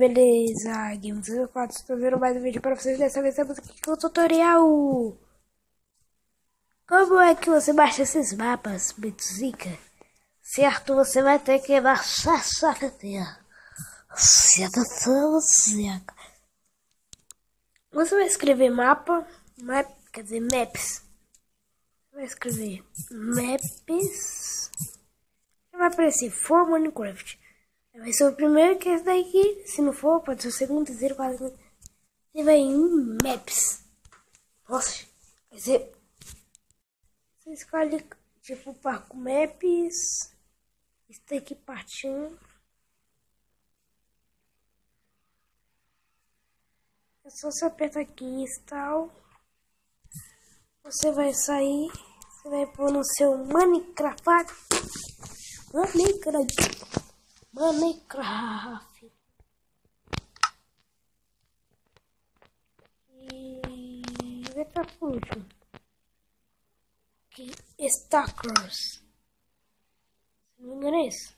beleza? Games04, estou vendo mais um vídeo para vocês. Dessa vez estamos aqui com o tutorial. Como é que você baixa esses mapas, Bitzica? Certo, você vai ter que baixar sua carteira. Você vai escrever quer dizer maps. Você vai escrever maps. Vai aparecer for Minecraft. Vai ser o primeiro que é esse daqui. Se não for, pode ser o segundo, terceiro, quarto. Você vai em Maps. Nossa, vai ser. Você escolhe tipo Parco Maps. Isso daqui parte 1. É só você apertar aqui em install. Você vai sair. Você vai pôr no seu Minecraft. Minecraft. E vai pra por último. Aqui, Stalkers. Se não me engano é isso.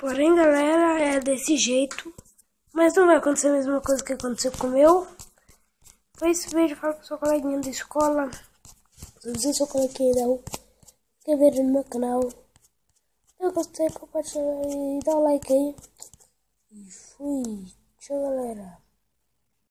Porém, galera, é desse jeito. Mas não vai acontecer a mesma coisa que aconteceu com o meu. Foi esse vídeo, fala com sua coleguinha da escola. Se você sua coleguinha não, se inscrever no meu canal. Eu gostei, compartilhar e dá um like aí. E fui. Tchau, galera.